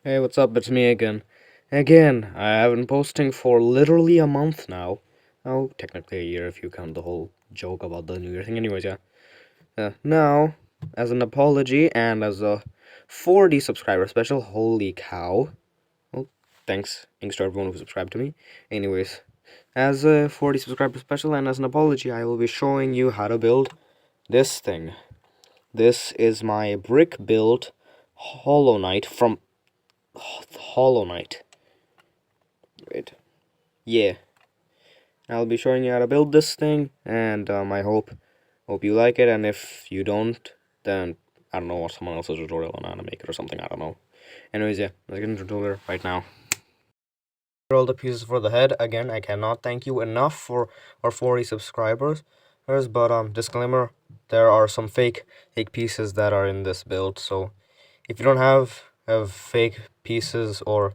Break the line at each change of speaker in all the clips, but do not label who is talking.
Hey, what's up? It's me again. Again, I have been posting for literally a month now. Oh, technically a year if you count the whole joke about the New Year thing. Anyways, yeah. Now, as an apology and as a 40 subscriber special, holy cow. Well, thanks to everyone who subscribed to me. Anyways, as a 40 subscriber special and as an apology, I will be showing you how to build this thing. This is my brick built Hollow Knight from Hollow Knight. Wait. Yeah, I'll be showing you how to build this thing, and I hope you like it. And if you don't, then I don't know, watch someone else's tutorial on how to make it or something. I don't know. Anyways, yeah, let's get into the tutorial right now. Here are all the pieces for the head. Again, I cannot thank you enough for our 40 subscribers. But disclaimer: there are some fake pieces that are in this build. So if you don't have fake pieces or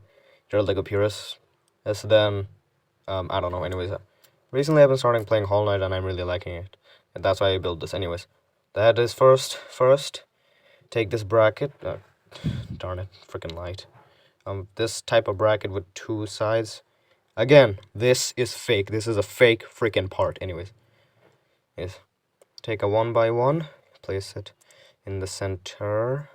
you're like a purist, then I don't know. Anyways, recently I've been starting playing Hollow Knight and I'm really liking it, and that's why I built this. Anyways, the head is first. Take this bracket. Darn it, freaking light. This type of bracket with two sides. Again, this is fake. This is a fake freaking part. Anyways, yes. Take a 1x1, place it in the center,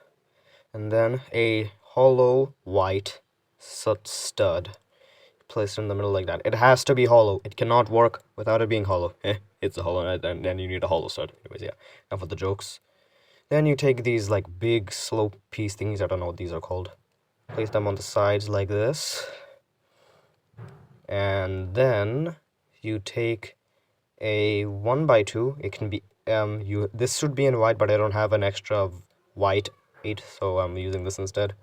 and then a hollow white stud. Place it in the middle like that. It has to be hollow. It cannot work without it being hollow. It's a hollow, and then you need a hollow stud. Anyways, yeah, enough of the jokes. Then you take these like big slope piece things. I don't know what these are called. Place them on the sides like this, and then you take a 1x2. It can be this should be in white, but I don't have an extra white 8, so I'm using this instead.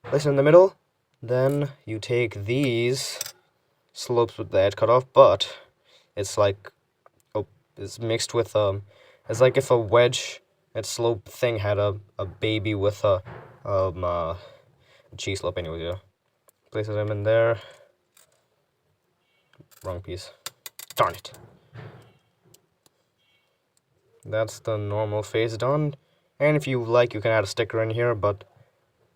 Place it in the middle. Then you take these slopes with the edge cut off, but it's like it's mixed with it's like if a wedge and slope thing had a baby with a cheese slope. Anyways, yeah, place them in there. Wrong piece, darn it. That's the normal face done, and if you like you can add a sticker in here, but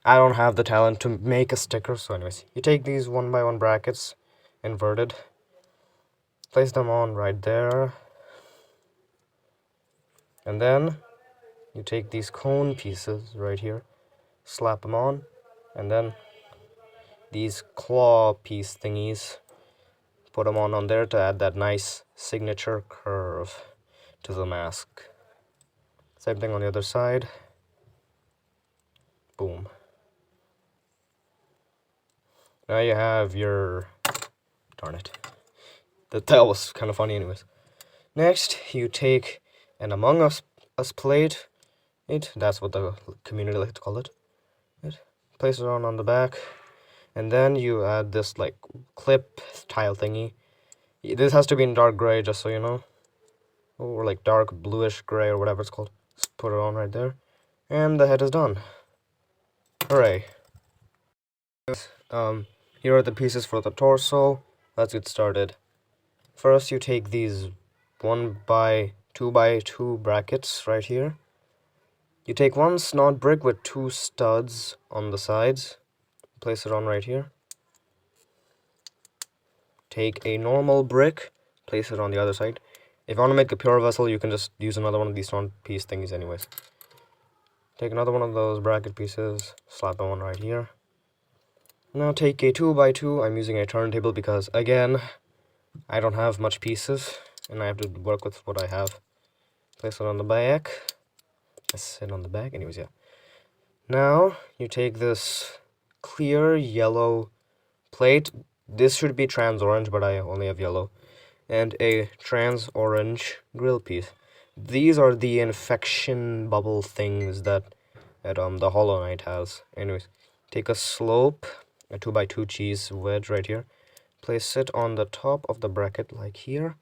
I don't have the talent to make a sticker. So anyways, you take these 1x1 brackets inverted, place them on right there, and then you take these cone pieces right here, slap them on, and then these claw piece thingies, put them on there to add that nice signature curve to the mask. Same thing on the other side. Boom. Now you have your... darn it. That was kind of funny anyways. Next, you take an Among Us plate. That's what the community likes to call it. Place it on the back. And then you add this like clip tile thingy. This has to be in dark gray, just so you know. Or like dark bluish gray or whatever it's called. Just put it on right there. And the head is done. Hooray. Here are the pieces for the torso. Let's get started. First you take these 1x2x2 brackets right here. You take one snod brick with 2 studs on the sides. Place it on right here. Take a normal brick, place it on the other side. If you want to make a pure vessel, you can just use another one of these snod piece thingies anyways. Take another one of those bracket pieces, slap them on right here. Now take a 2x2. I'm using a turntable because, again, I don't have much pieces, and I have to work with what I have. Place it on the back. Let's sit on the back. Anyways, yeah. Now, you take this clear yellow plate. This should be trans orange, but I only have yellow. And a trans orange grill piece. These are the infection bubble things that the Hollow Knight has. Anyways, take a slope, a 2x2 cheese wedge right here. Place it on the top of the bracket like here,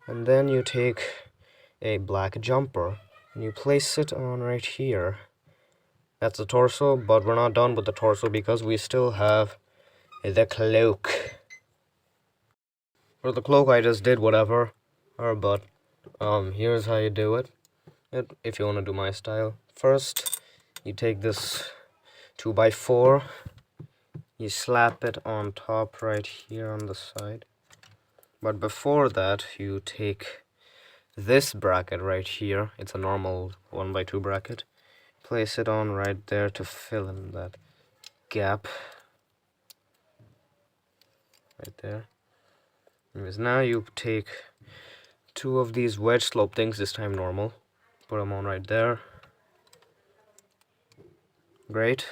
and then you take a black jumper and you place it on right here. That's the torso, but we're not done with the torso because we still have the cloak. For the cloak I just did whatever, but here's how you do it. If you want to do my style. First you take this 2x4 you slap it on top right here on the side. But before that, you take this bracket right here. It's a normal 1x2 bracket. Place it on right there to fill in that gap. Right there. Anyways, now you take two of these wedge slope things, this time normal. Put them on right there. Great.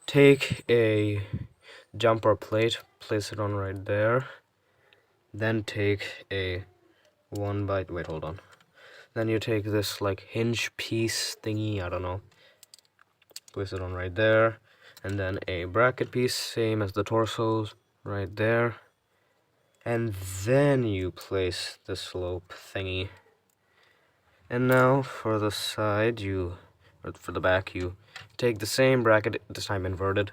Take a jumper plate, place it on right there. Then take a wait, hold on. Then you take this like hinge piece thingy, I don't know. Place it on right there. And then a bracket piece, same as the torsos, right there. And then you place the slope thingy. And now for the side, for the back, you take the same bracket, this time inverted.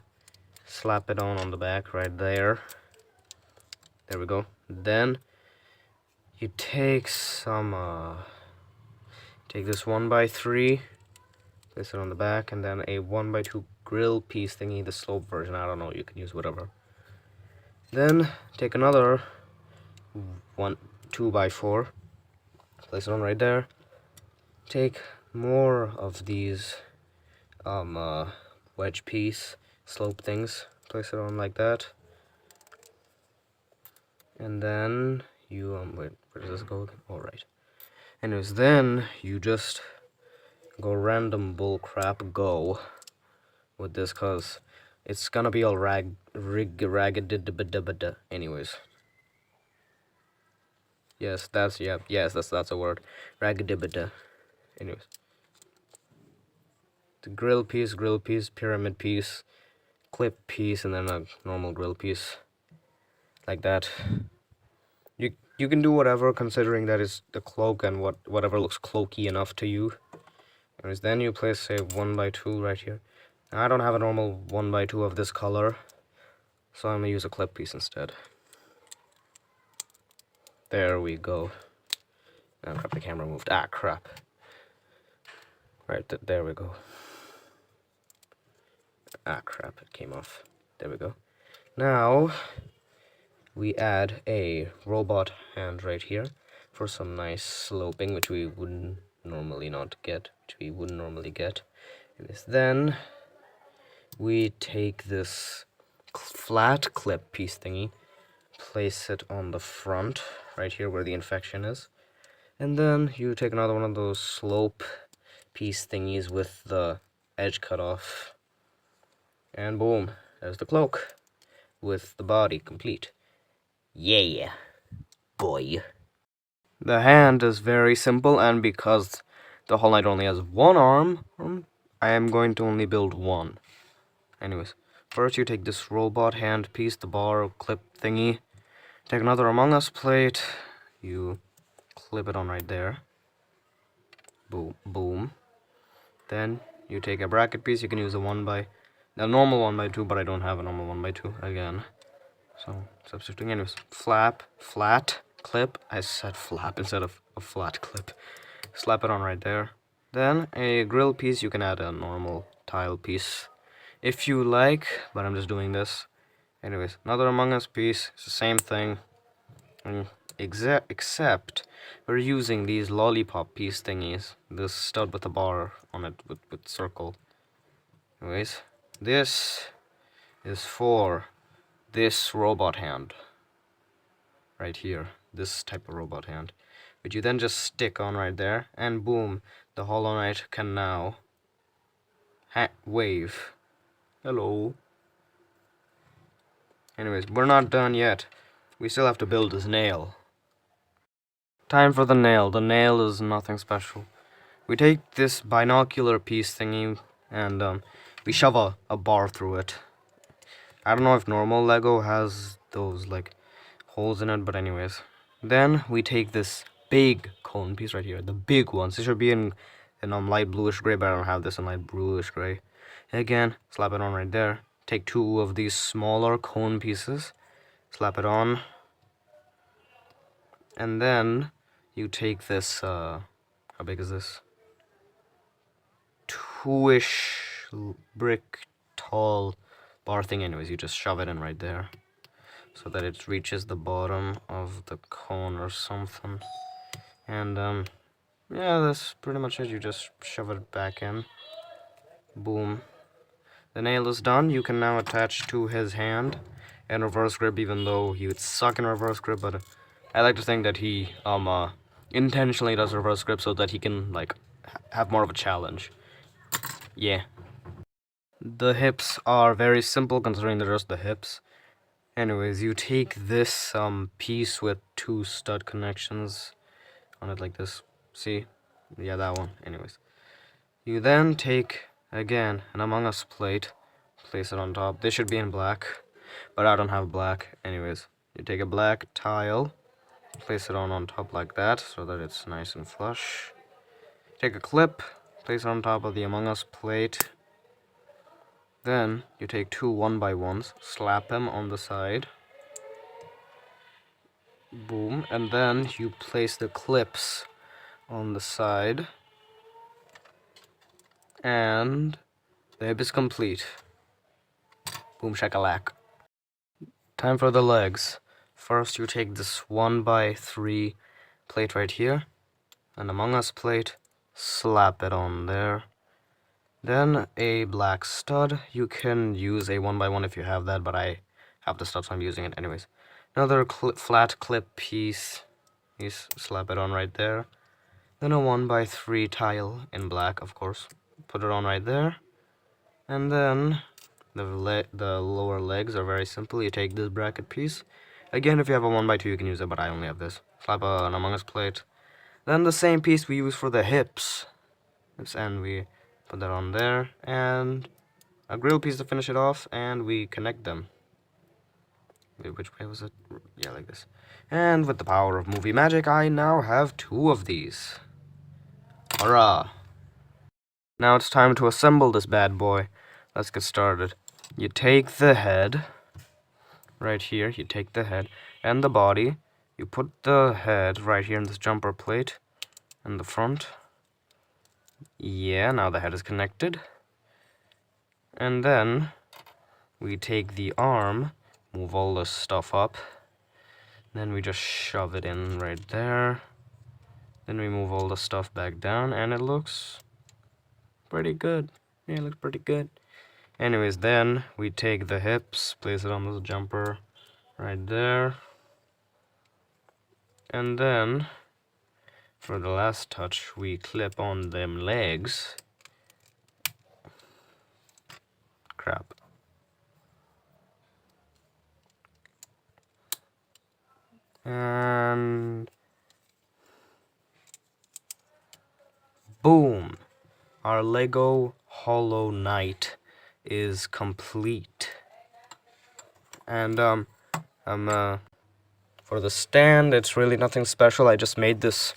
Slap it on the back right there. There we go. Then you take take this 1x3, place it on the back, and then a 1x2 grill piece thingy, the slope version, I don't know, you can use whatever. Then take another 2x4, place it on right there. Take more of these wedge piece slope things, place it on like that. And then you wait, where does this go? All right. Anyways, then you just go random bull crap go with this, cause it's gonna be all ragged. Anyways, yes, that's that's a word. Raggedibida. Anyways, the grill piece, pyramid piece, clip piece, and then a normal grill piece, like that. You can do whatever, considering that is the cloak and whatever looks cloaky enough to you. Anyways, then you place a 1x2 right here. Now, I don't have a normal 1x2 of this color, so I'm gonna use a clip piece instead. There we go. Oh crap, the camera moved. Ah, crap. Right, there we go. Ah, crap, it came off. There we go. Now, we add a robot hand right here for some nice sloping, which we wouldn't normally get. And then we take this flat clip piece thingy, place it on the front, right here where the infection is. And then you take another one of those slope piece thingies with the edge cut off. And boom, there's the cloak with the body complete. Yeah, boy. The hand is very simple, and because the Hollow Knight only has one arm, I am going to only build one. Anyways, first you take this robot hand piece, the bar clip thingy. Take another Among Us plate. You clip it on right there. Boom, boom. Then you take a bracket piece. You can use a normal 1x2, but I don't have a normal 1x2 again. So substituting. Anyways, flat clip. I said flap instead of a flat clip. Slap it on right there. Then a grill piece. You can add a normal tile piece if you like, but I'm just doing this. Anyways, another Among Us piece. It's the same thing, except we're using these lollipop piece thingies. This stud with a bar on it with circle. Anyways, this is for this robot hand right here, this type of robot hand, which you then just stick on right there, and boom, the Hollow Knight can now wave. Hello. Anyways, we're not done yet. We still have to build his nail. Time for the nail. The nail is nothing special. We take this binocular piece thingy and we shove a bar through it. I don't know if normal Lego has those like holes in it, but anyways. Then we take this big cone piece right here, the big ones. It should be in light bluish gray, but I don't have this in light bluish gray. Again, slap it on right there. Take two of these smaller cone pieces, slap it on, and then you take this, how big is this? 2-ish brick tall bar thing. Anyways, you just shove it in right there so that it reaches the bottom of the cone or something. And yeah, that's pretty much it. You just shove it back in. Boom. The nail is done. You can now attach to his hand and reverse grip, even though he would suck in reverse grip, but I like to think that he intentionally does reverse grip so that he can like have more of a challenge. Yeah. The hips are very simple considering they're just the hips. Anyways, you take this piece with 2 stud connections on it like this. See? Yeah, that one. Anyways, you then take again an Among Us plate, place it on top. They should be in black, but I don't have black. Anyways, you take a black tile, place it on top like that so that it's nice and flush. Take a clip, place it on top of the Among Us plate. Then you take 2 1x1s, slap them on the side. Boom. And then you place the clips on the side. And the hip is complete. Boom shakalak. Time for the legs. First you take this 1x3 plate right here, an Among Us plate, slap it on there. Then a black stud. You can use a 1x1 if you have that, but I have the stud so I'm using it anyways. Another flat clip piece, you slap it on right there. Then a 1x3 tile in black, of course. Put it on right there. And then the lower legs are very simple. You take this bracket piece. Again, if you have a 1x2 you can use it, but I only have this. Slap an Among Us plate. Then the same piece we use for the hips. And we put that on there. And a grill piece to finish it off. And we connect them. Wait, which way was it? Yeah, like this. And with the power of movie magic, I now have 2 of these. Hurrah! Now it's time to assemble this bad boy. Let's get started. You take the head, right here, you take the head and the body. You put the head right here in this jumper plate in the front. Yeah, now the head is connected. And then we take the arm, move all this stuff up. Then we just shove it in right there. Then we move all the stuff back down and it looks pretty good. Yeah, it looks pretty good. Anyways, then we take the hips, place it on this jumper right there. And then for the last touch, we clip on them legs. Crap. And boom! Our Lego Hollow Knight is complete. And for the stand, it's really nothing special. I just made this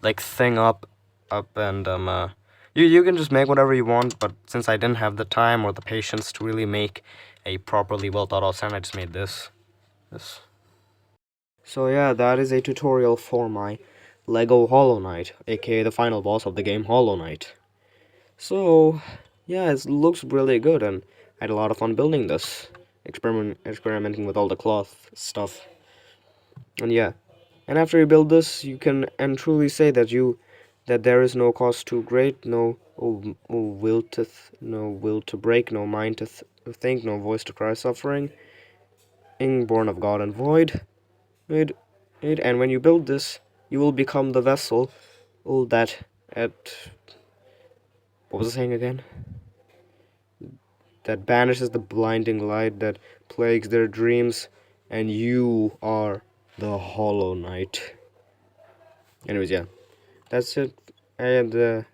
like thing up and you can just make whatever you want, but since I didn't have the time or the patience to really make a properly well thought out stand, I just made this. So yeah, that is a tutorial for my Lego Hollow Knight, aka the final boss of the game Hollow Knight. So yeah, it looks really good and I had a lot of fun building this, experimenting with all the cloth stuff. And yeah, and after you build this, you can truly say that there is no cause too great, no will to break, no mind to think, no voice to cry suffering, born of God and void. And when you build this, you will become the vessel that what was I saying again? That banishes the blinding light that plagues their dreams, and you are the Hollow Knight. Anyways, yeah, that's it. And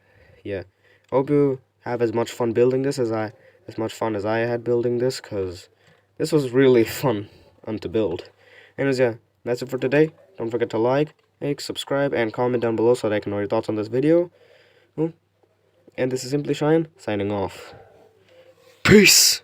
yeah, hope you have as much fun building this as I had building this, cause this was really fun to build. Anyways, yeah, that's it for today. Don't forget to like, subscribe, and comment down below so that I can know your thoughts on this video. And this is Simply Shine signing off. Peace!